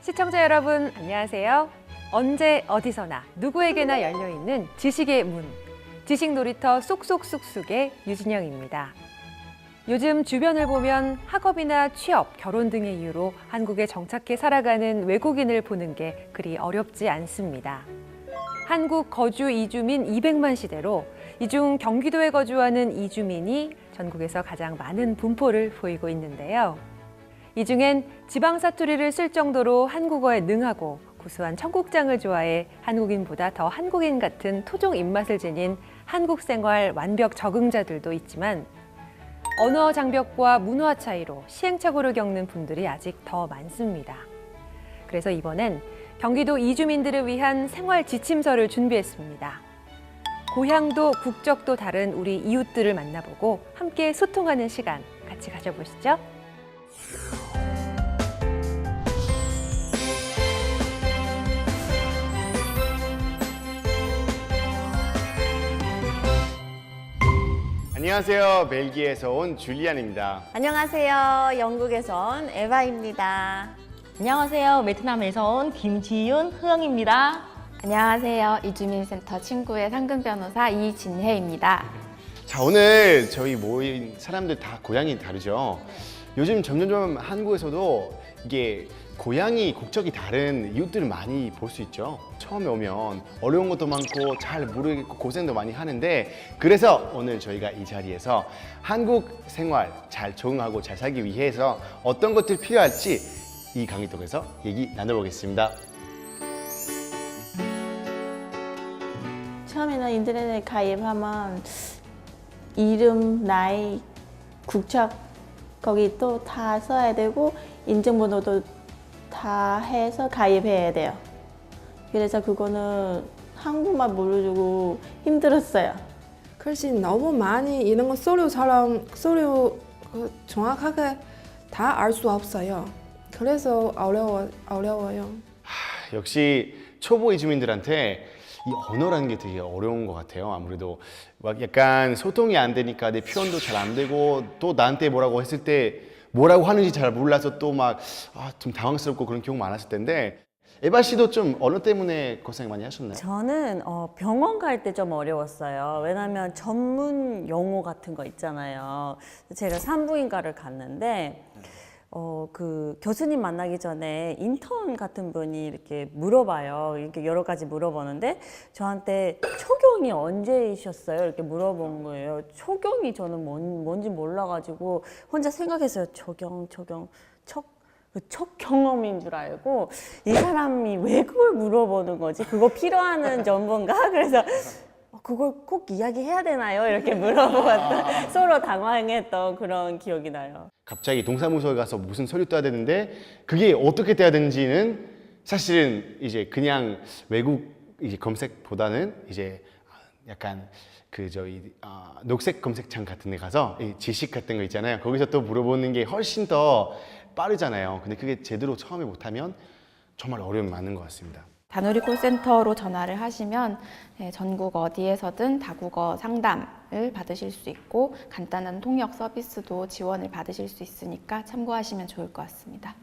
시청자 여러분, 안녕하세요. 언제 어디서나 누구에게나 열려있는 지식의 문, 지식 놀이터 쏙쏙쑥쑥의 유진영입니다. 요즘 주변을 보면 학업이나 취업, 결혼 등의 이유로 한국에 정착해 살아가는 외국인을 보는 게 그리 어렵지 않습니다. 한국 거주 이주민 200만 시대로 이 중 경기도에 거주하는 이주민이 전국에서 가장 많은 분포를 보이고 있는데요. 이 중엔 지방 사투리를 쓸 정도로 한국어에 능하고 구수한 청국장을 좋아해 한국인보다 더 한국인 같은 토종 입맛을 지닌 한국 생활 완벽 적응자들도 있지만 언어 장벽과 문화 차이로 시행착오를 겪는 분들이 아직 더 많습니다. 그래서 이번엔 경기도 이주민들을 위한 생활 지침서를 준비했습니다. 고향도 국적도 다른 우리 이웃들을 만나보고 함께 소통하는 시간 같이 가져보시죠. 안녕하세요. 벨기에에서 온 줄리안입니다. 안녕하세요. 영국에서 온 에바입니다. 안녕하세요. 베트남에서 온 김지윤 흐영입니다. 안녕하세요. 이주민센터 친구의 상금 변호사 이진혜입니다. 자, 오늘 저희 모인 사람들 다 고향이 다르죠. 요즘 점점점 한국에서도 이게 고향이 국적이 다른 이웃들을 많이 볼 수 있죠. 처음에 오면 어려운 것도 많고 잘 모르겠고 고생도 많이 하는데, 그래서 오늘 저희가 이 자리에서 한국 생활 잘 적응하고 잘 살기 위해서 어떤 것들이 필요할지 이 강의 통해서 얘기 나눠보겠습니다. 처음에는 인터넷에 가입하면 이름, 나이, 국적 거기 또 다 써야 되고 인증번호도 다 해서 가입해야 돼요. 그래서 그거는 한국말 모르고 힘들었어요. 글씨 너무 많이 이런 거 서류 정확하게 다 알 수 없어요. 그래서 어려워요. 역시 초보 이주민들한테 이 언어라는 게 되게 어려운 것 같아요. 아무래도 막 약간 소통이 안 되니까 내 표현도 잘 안 되고, 또 나한테 뭐라고 했을 때 뭐라고 하는지 잘 몰라서 또 막 좀 당황스럽고 그런 경우 많았을 텐데, 에바 씨도 좀 언어 때문에 고생 많이 하셨나요? 저는 병원 갈 때 좀 어려웠어요. 왜냐하면 전문 용어 같은 거 있잖아요. 제가 산부인과를 갔는데 그 교수님 만나기 전에 인턴 같은 분이 이렇게 물어봐요. 이렇게 여러 가지 물어보는데 저한테 초경이 언제이셨어요? 이렇게 물어본 거예요. 초경이 저는 뭔지 몰라가지고 혼자 생각했어요. 초경, 첫 경험인 줄 알고 이 사람이 왜 그걸 물어보는 거지? 그거 필요한 정보인가? 그래서 그걸 꼭 이야기해야 되나요? 이렇게 물어보았던 서로 당황했던 그런 기억이 나요. 갑자기 동사무소에 가서 무슨 서류 떠야 되는데 그게 어떻게 떠야 되는지는 사실은 이제 그냥 외국 이제 검색보다는 이제 약간 그 저희 녹색 검색창 같은 데 가서 이 지식 같은 거 있잖아요. 거기서 또 물어보는 게 훨씬 더 빠르잖아요. 근데 그게 제대로 처음에 못하면 정말 어려움이 많은 것 같습니다. 다누리 콜센터로 전화를 하시면 전국 어디에서든 다국어 상담을 받으실 수 있고 간단한 통역 서비스도 지원을 받으실 수 있으니까 참고하시면 좋을 것 같습니다.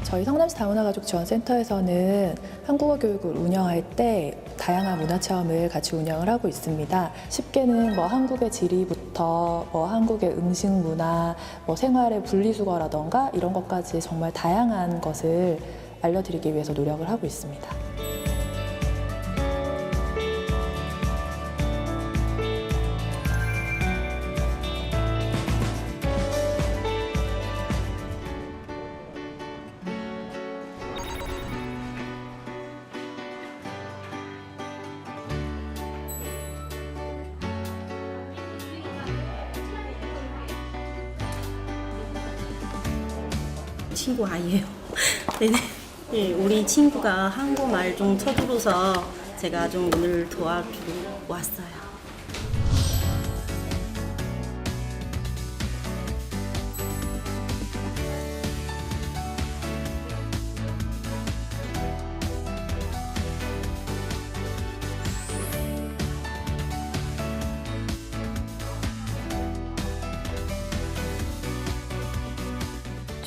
저희 성남시 다문화 가족 지원센터에서는 한국어 교육을 운영할 때 다양한 문화 체험을 같이 운영을 하고 있습니다. 쉽게는 한국의 지리부터 한국의 음식 문화, 생활의 분리수거라던가 이런 것까지 정말 다양한 것을 알려드리기 위해서 노력을 하고 있습니다. 친구 아이예요. 네네. 네, 우리 친구가 한국말 좀 서툴러서 제가 좀 오늘 도와주고 왔어요.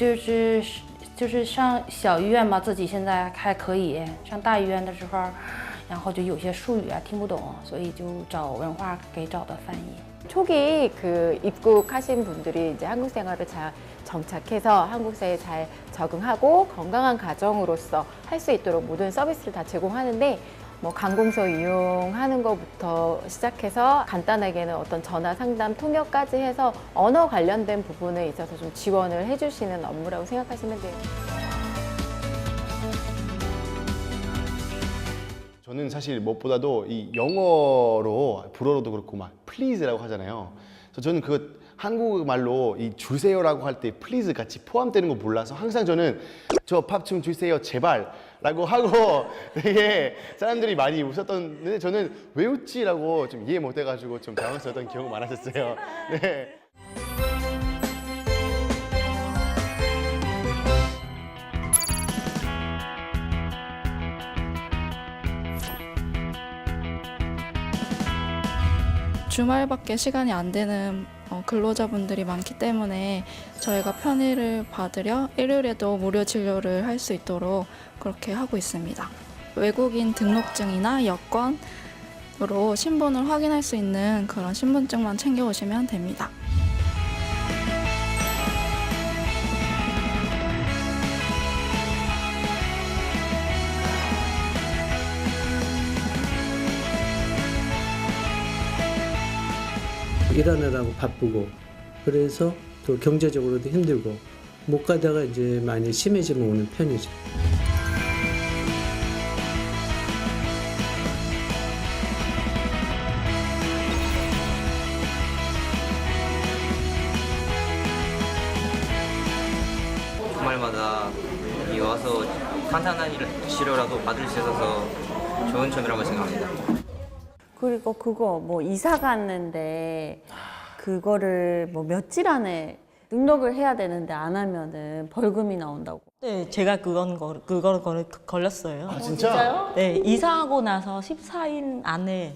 就是上小医院吧，自己现在还可以。上大医院的时候，然后就有些术语啊听不懂，所以就找文化给找的翻译。 초기 그 입국하신 분들이 이제 한국 생활을 잘 정착해서 한국 사회에 잘 적응하고 건강한 가정으로서 할 수 있도록 모든 서비스를 다 제공하는데 뭐 관공서 이용하는 것부터 시작해서 간단하게는 어떤 전화 상담 통역까지 해서 언어 관련된 부분에 있어서 좀 지원을 해주시는 업무라고 생각하시면 돼요. 저는 사실 무엇보다도 이 영어로 불어로도 그렇고 막 please라고 하잖아요. 그래서 저는 그 한국말로 이 주세요라고 할 때 please 같이 포함되는 거 몰라서 항상 저는 저 밥 좀 주세요 제발라고 하고 되게 사람들이 많이 웃었던데 저는 왜 웃지라고 좀 이해 못해가지고 좀 당황스러웠던 기억이 많았었어요. 네. 주말밖에 시간이 안 되는 근로자분들이 많기 때문에 저희가 편의를 받으려 일요일에도 무료 진료를 할 수 있도록 그렇게 하고 있습니다. 외국인 등록증이나 여권으로 신분을 확인할 수 있는 그런 신분증만 챙겨오시면 됩니다. 일하느라고 바쁘고 그래서 또 경제적으로도 힘들고 못 가다가 이제 많이 심해지면 오는 편이죠. 주말마다 여기 와서 간단한 치료라도 받을 수 있어서 좋은 점이라고 생각합니다. 그리고 그거 뭐 이사 갔는데 그거를 뭐 며칠 안에 등록을 해야 되는데 안 하면은 벌금이 나온다고. 네, 제가 그건 걸렸어요. 아 진짜? 네, 이사하고 나서 14일 안에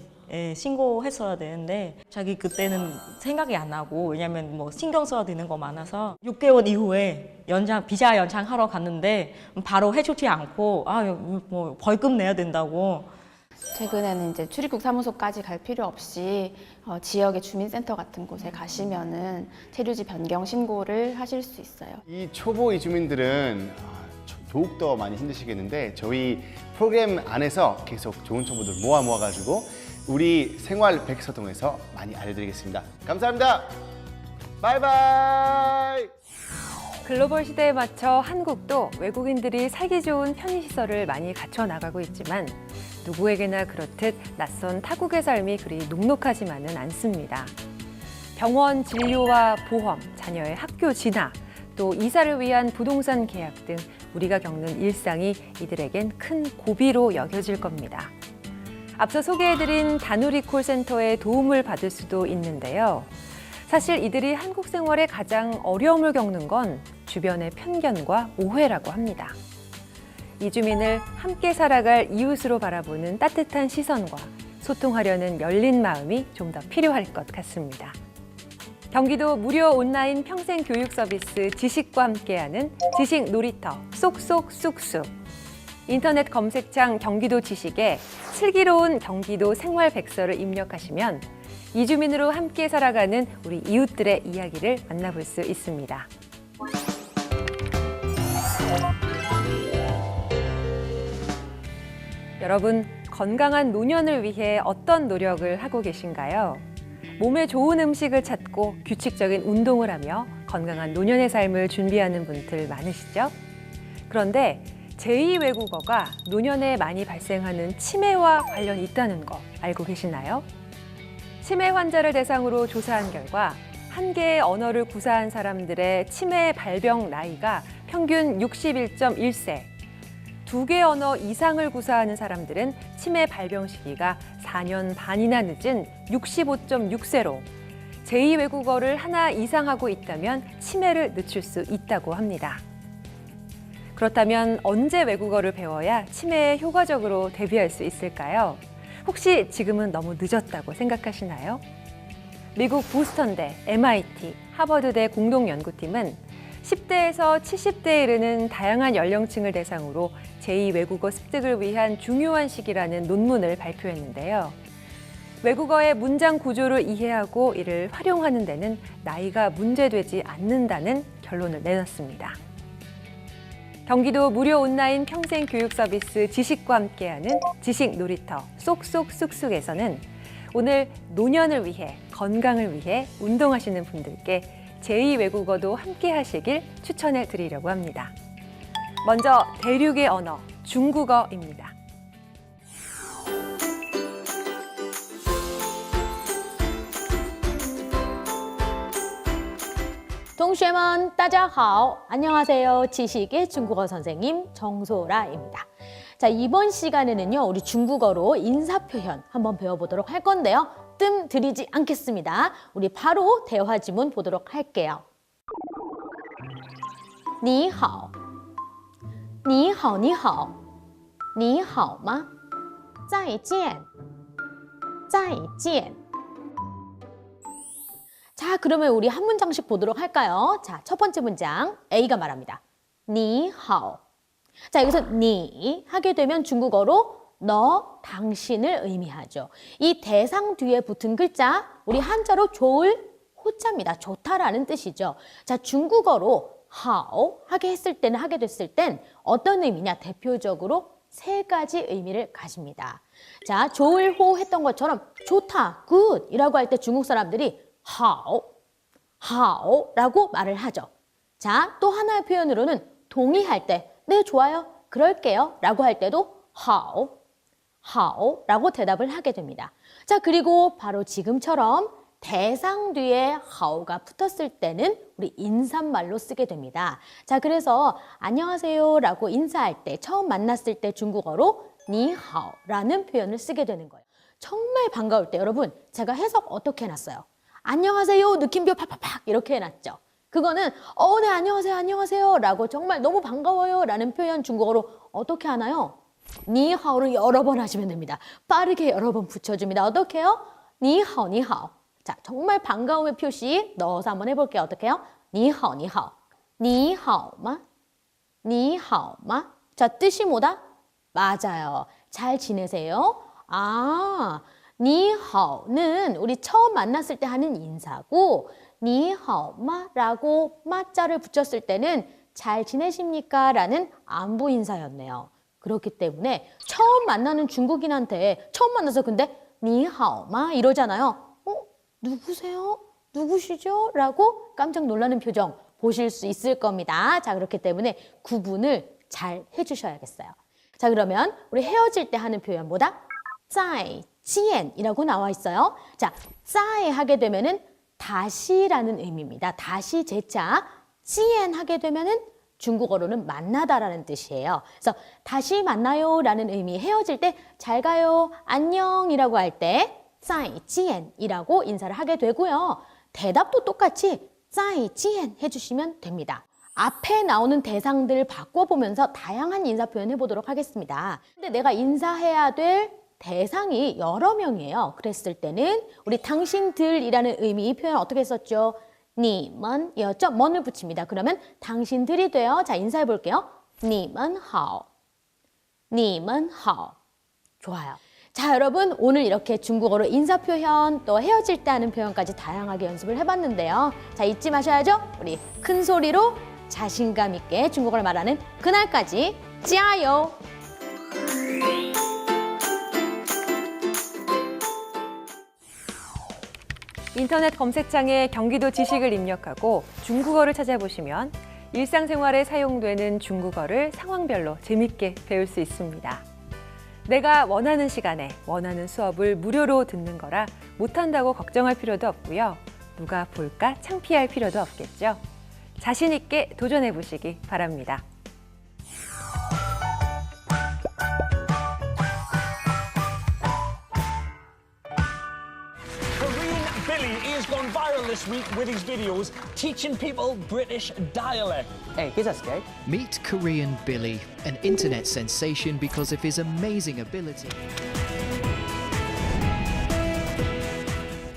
신고했어야 되는데 자기 그때는 생각이 안 나고 왜냐면 뭐 신경 써야 되는 거 많아서 6개월 이후에 비자 연장하러 갔는데 바로 해주지 않고 뭐 벌금 내야 된다고. 최근에는 이제 출입국 사무소까지 갈 필요 없이 지역의 주민센터 같은 곳에 가시면은 체류지 변경 신고를 하실 수 있어요. 이 초보 이주민들은 더욱더 많이 힘드시겠는데 저희 프로그램 안에서 계속 좋은 정보들 모아가지고 우리 생활 백서동에서 많이 알려드리겠습니다. 감사합니다. 바이바이. 글로벌 시대에 맞춰 한국도 외국인들이 살기 좋은 편의시설을 많이 갖춰 나가고 있지만 누구에게나 그렇듯 낯선 타국의 삶이 그리 녹록하지만은 않습니다. 병원 진료와 보험, 자녀의 학교 진학, 또 이사를 위한 부동산 계약 등 우리가 겪는 일상이 이들에겐 큰 고비로 여겨질 겁니다. 앞서 소개해드린 다누리 콜센터의 도움을 받을 수도 있는데요. 사실 이들이 한국 생활에 가장 어려움을 겪는 건 주변의 편견과 오해라고 합니다. 이주민을 함께 살아갈 이웃으로 바라보는 따뜻한 시선과 소통하려는 열린 마음이 좀 더 필요할 것 같습니다. 경기도 무료 온라인 평생 교육 서비스 지식과 함께하는 지식 놀이터 쏙쏙 쑥쑥. 인터넷 검색창 경기도 지식에 슬기로운 경기도 생활 백서를 입력하시면 이주민으로 함께 살아가는 우리 이웃들의 이야기를 만나볼 수 있습니다. 여러분, 건강한 노년을 위해 어떤 노력을 하고 계신가요? 몸에 좋은 음식을 찾고 규칙적인 운동을 하며 건강한 노년의 삶을 준비하는 분들 많으시죠? 그런데 제2 외국어가 노년에 많이 발생하는 치매와 관련이 있다는 거 알고 계시나요? 치매 환자를 대상으로 조사한 결과 한 개의 언어를 구사한 사람들의 치매 발병 나이가 평균 61.1세, 2개 언어 이상을 구사하는 사람들은 치매 발병 시기가 4년 반이나 늦은 65.6세로 제2 외국어를 하나 이상 하고 있다면 치매를 늦출 수 있다고 합니다. 그렇다면 언제 외국어를 배워야 치매에 효과적으로 대비할 수 있을까요? 혹시 지금은 너무 늦었다고 생각하시나요? 미국 보스턴대, MIT, 하버드대 공동연구팀은 10대에서 70대에 이르는 다양한 연령층을 대상으로 제2외국어 습득을 위한 중요한 시기라는 논문을 발표했는데요. 외국어의 문장 구조를 이해하고 이를 활용하는 데는 나이가 문제되지 않는다는 결론을 내놨습니다. 경기도 무료 온라인 평생 교육 서비스 지식과 함께하는 지식 놀이터 쏙쏙 쑥쑥에서는 오늘 노년을 위해 건강을 위해 운동하시는 분들께 제2외국어도 함께 하시길 추천해 드리려고 합니다. 먼저 대륙의 언어 중국어입니다. 同学们大家好. 안녕하세요. 지식의 중국어 선생님 정소라입니다. 자, 이번 시간에는요, 우리 중국어로 인사표현 한번 배워보도록 할 건데요. 뜸 들이지 않겠습니다. 우리 바로 대화 지문 보도록 할게요. 你好,你好,你好,你好吗?再见,再见. 자, 그러면 우리 한 문장씩 보도록 할까요? 자, 첫 번째 문장 A가 말합니다. 你好. 자, 여기서 你 하게 되면 중국어로 너, 당신을 의미하죠. 이 대상 뒤에 붙은 글자 우리 한자로 좋을 호자입니다. 좋다라는 뜻이죠. 자, 중국어로 好 하게 됐을 땐 어떤 의미냐? 대표적으로 세 가지 의미를 가집니다. 자, 좋을 호 했던 것처럼 좋다, good 이라고 할 때 중국 사람들이 好, 好라고 말을 하죠. 자, 또 하나의 표현으로는 동의할 때 네, 좋아요, 그럴게요 라고 할 때도 好, 好라고 대답을 하게 됩니다. 자, 그리고 바로 지금처럼 대상 뒤에 好가 붙었을 때는 우리 인사말로 쓰게 됩니다. 자, 그래서 안녕하세요 라고 인사할 때 처음 만났을 때 중국어로 你好라는 표현을 쓰게 되는 거예요. 정말 반가울 때 여러분 제가 해석 어떻게 해놨어요? 안녕하세요 느낌표 팍팍팍 이렇게 해놨죠. 그거는 네, 안녕하세요, 안녕하세요 라고 정말 너무 반가워요 라는 표현 중국어로 어떻게 하나요? 你好를 여러 번 하시면 됩니다. 빠르게 여러 번 붙여줍니다. 어떻게 해요? 你好,你好. 자, 정말 반가움의 표시 넣어서 한번 해볼게요. 어떻게 해요? 你好,你好,你好吗?你好吗? 자, 뜻이 뭐다? 맞아요. 잘 지내세요? 아, 你好는 우리 처음 만났을 때 하는 인사고 你好吗라고 마자를 붙였을 때는 잘 지내십니까? 라는 안부 인사였네요. 그렇기 때문에 처음 만나는 중국인한테 처음 만나서 근데 你好吗이러잖아요. 누구세요? 누구시죠? 라고 깜짝 놀라는 표정 보실 수 있을 겁니다. 자, 그렇기 때문에 구분을 잘 해주셔야겠어요. 자, 그러면 우리 헤어질 때 하는 표현보다 再见이라고 나와 있어요. 자, 再하게 되면은 다시라는 의미입니다. 다시 재차 见하게 되면은 중국어로는 만나다라는 뜻이에요. 그래서 다시 만나요 라는 의미, 헤어질 때 잘 가요, 안녕이라고 할 때 再见이라고 인사를 하게 되고요. 대답도 똑같이 再见해주시면 됩니다. 앞에 나오는 대상들 바꿔보면서 다양한 인사 표현 해보도록 하겠습니다. 근데 내가 인사해야 될 대상이 여러 명이에요. 그랬을 때는 우리 당신들이라는 의미 이 표현 어떻게 썼죠? 你们이었죠? 먼을 붙입니다. 그러면 당신들이 돼요. 자, 인사해 볼게요. 你们好,你们好. 좋아요. 자, 여러분 오늘 이렇게 중국어로 인사 표현 또 헤어질 때 하는 표현까지 다양하게 연습을 해봤는데요. 자, 잊지 마셔야죠. 우리 큰 소리로 자신감 있게 중국어를 말하는 그날까지 加油! 인터넷 검색창에 경기도 지식을 입력하고 중국어를 찾아보시면 일상생활에 사용되는 중국어를 상황별로 재밌게 배울 수 있습니다. 내가 원하는 시간에 원하는 수업을 무료로 듣는 거라 못한다고 걱정할 필요도 없고요. 누가 볼까 창피할 필요도 없겠죠. 자신 있게 도전해 보시기 바랍니다. Billy has gone viral this week with his videos teaching people British dialect. Hey, ¿qué es que? Meet Korean Billy, an internet sensation because of his amazing ability.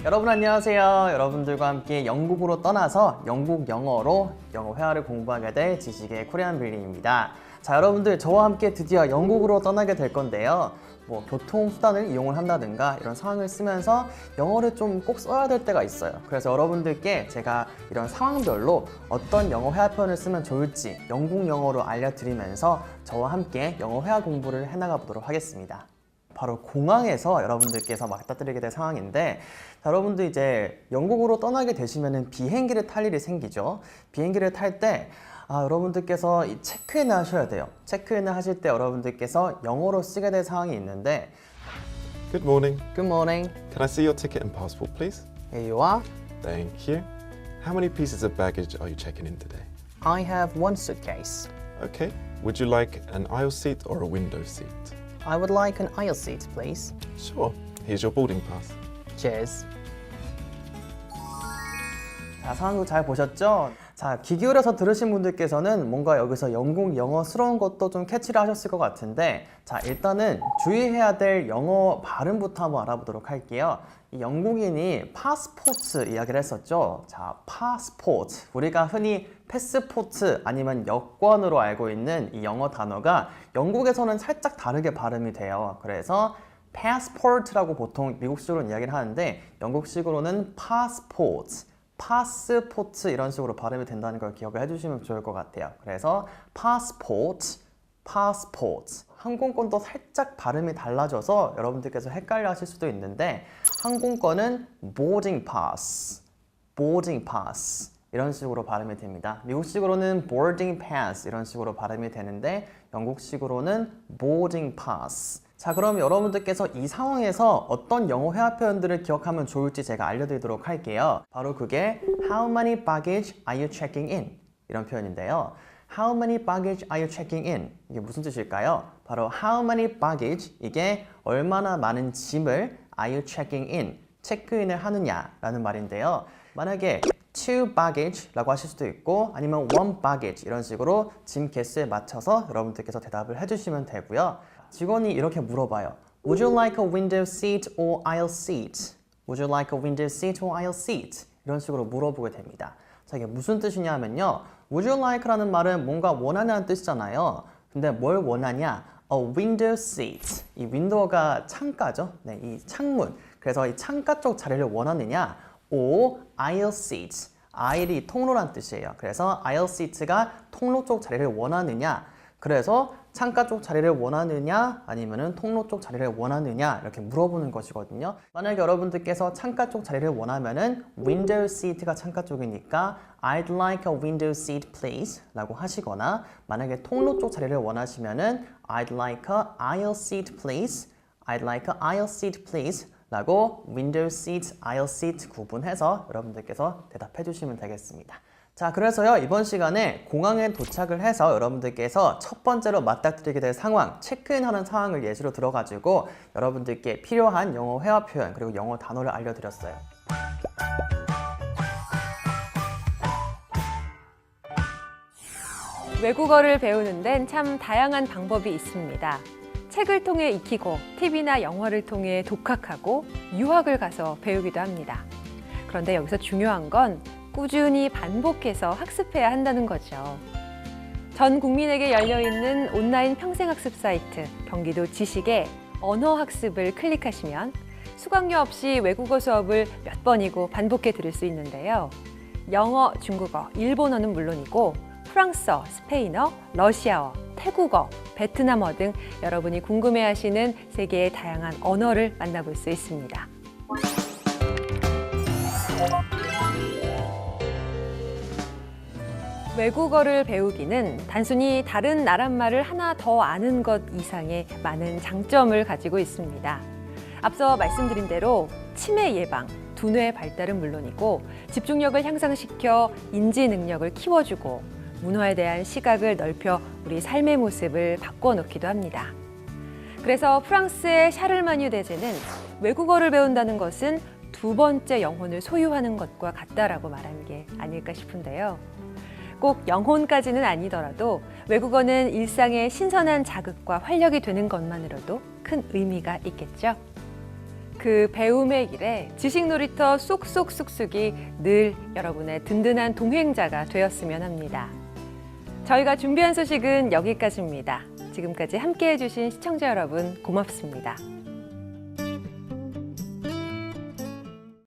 여러분 안녕하세요. 여러분들과 함께 영국으로 떠나서 영국 영어로 영어 회화를 공부하게 될 지식의 코리안 빌리입니다. 자, 여러분들 저와 함께 드디어 영국으로 떠나게 될 건데요. 뭐 교통수단을 이용을 한다든가 이런 상황을 쓰면서 영어를 좀 꼭 써야 될 때가 있어요. 그래서 여러분들께 제가 이런 상황별로 어떤 영어 회화 표현을 쓰면 좋을지 영국 영어로 알려드리면서 저와 함께 영어 회화 공부를 해나가 보도록 하겠습니다. 바로 공항에서 여러분들께서 맞닥뜨리게 될 상황인데, 자, 여러분들 이제 영국으로 떠나게 되시면 비행기를 탈 일이 생기죠. 비행기를 탈 때 여러분들께서 이 체크인을 하셔야 돼요. 체크인을 하실 때 여러분들께서 영어로 쓰게 될 상황이 있는데, Good morning. Good morning. Can I see your ticket and passport, please? Here you are. Thank you. How many pieces of baggage are you checking in today? I have one suitcase. Okay. Would you like an aisle seat or a window seat? I would like an aisle seat, please. Sure. Here's your boarding pass. Cheers. 자, 상황도 잘 보셨죠? 자, 귀 기울여서 들으신 분들께서는 뭔가 여기서 영국 영어스러운 것도 좀 캐치를 하셨을 것 같은데, 자, 일단은 주의해야 될 영어 발음부터 한번 알아보도록 할게요. 이 영국인이 파스포트 이야기를 했었죠. 자, 파스포트. 우리가 흔히 패스포트 아니면 여권으로 알고 있는 이 영어 단어가 영국에서는 살짝 다르게 발음이 돼요. 그래서 passport라고 보통 미국식으로는 이야기를 하는데 영국식으로는 passport, 파스포트 이런 식으로 발음이 된다는 걸 기억을 해주시면 좋을 것 같아요. 그래서 passport, passport. 항공권도 살짝 발음이 달라져서 여러분들께서 헷갈려 하실 수도 있는데, 항공권은 boarding pass, boarding pass 이런 식으로 발음이 됩니다. 미국식으로는 boarding pass 이런 식으로 발음이 되는데 영국식으로는 boarding pass. 자, 그럼 여러분들께서 이 상황에서 어떤 영어 회화 표현들을 기억하면 좋을지 제가 알려드리도록 할게요. 바로 그게 How many baggage are you checking in? 이런 표현인데요. How many baggage are you checking in? 이게 무슨 뜻일까요? 바로 How many baggage, 이게 얼마나 많은 짐을 are you checking in? 체크인을 하느냐라는 말인데요. 만약에 two baggage 라고 하실 수도 있고 아니면 one baggage 이런 식으로 짐 개수에 맞춰서 여러분들께서 대답을 해주시면 되고요. 직원이 이렇게 물어봐요. Would you like a window seat or aisle seat? Would you like a window seat or aisle seat? 이런 식으로 물어보게 됩니다. 자, 이게 무슨 뜻이냐 하면요. Would you like?라는 말은 뭔가 원하냐는 뜻이잖아요. 근데 뭘 원하냐? A window seat. 이 윈도우가 창가죠. 네, 이 창문. 그래서 이 창가 쪽 자리를 원하느냐? or aisle seat. aisle이 통로란 뜻이에요. 그래서 aisle seat가 통로 쪽 자리를 원하느냐? 그래서 창가 쪽 자리를 원하느냐 아니면은 통로 쪽 자리를 원하느냐 이렇게 물어보는 것이거든요. 만약에 여러분들께서 창가 쪽 자리를 원하면은 window seat가 창가 쪽이니까 I'd like a window seat please 라고 하시거나, 만약에 통로 쪽 자리를 원하시면은 I'd like a aisle seat please, I'd like a aisle seat please 라고 window seat, aisle seat 구분해서 여러분들께서 대답해 주시면 되겠습니다. 자, 그래서요, 이번 시간에 공항에 도착을 해서 여러분들께서 첫 번째로 맞닥뜨리게 될 상황, 체크인하는 상황을 예시로 들어가지고 여러분들께 필요한 영어 회화 표현 그리고 영어 단어를 알려드렸어요. 외국어를 배우는 데는 참 다양한 방법이 있습니다. 책을 통해 익히고 TV나 영화를 통해 독학하고 유학을 가서 배우기도 합니다. 그런데 여기서 중요한 건 꾸준히 반복해서 학습해야 한다는 거죠. 전 국민에게 열려있는 온라인 평생학습 사이트 경기도 지식의 언어학습을 클릭하시면 수강료 없이 외국어 수업을 몇 번이고 반복해 들을 수 있는데요. 영어, 중국어, 일본어는 물론이고 프랑스어, 스페인어, 러시아어, 태국어, 베트남어 등 여러분이 궁금해하시는 세계의 다양한 언어를 만나볼 수 있습니다. 외국어를 배우기는 단순히 다른 나라말을 하나 더 아는 것 이상의 많은 장점을 가지고 있습니다. 앞서 말씀드린 대로 치매 예방, 두뇌 발달은 물론이고 집중력을 향상시켜 인지 능력을 키워주고 문화에 대한 시각을 넓혀 우리 삶의 모습을 바꿔놓기도 합니다. 그래서 프랑스의 샤를마뉴 대제는 외국어를 배운다는 것은 두 번째 영혼을 소유하는 것과 같다라고 말한 게 아닐까 싶은데요. 꼭 영혼까지는 아니더라도 외국어는 일상의 신선한 자극과 활력이 되는 것만으로도 큰 의미가 있겠죠. 그 배움의 길에 지식놀이터 쏙쏙 쑥쑥이 늘 여러분의 든든한 동행자가 되었으면 합니다. 저희가 준비한 소식은 여기까지입니다. 지금까지 함께해 주신 시청자 여러분 고맙습니다.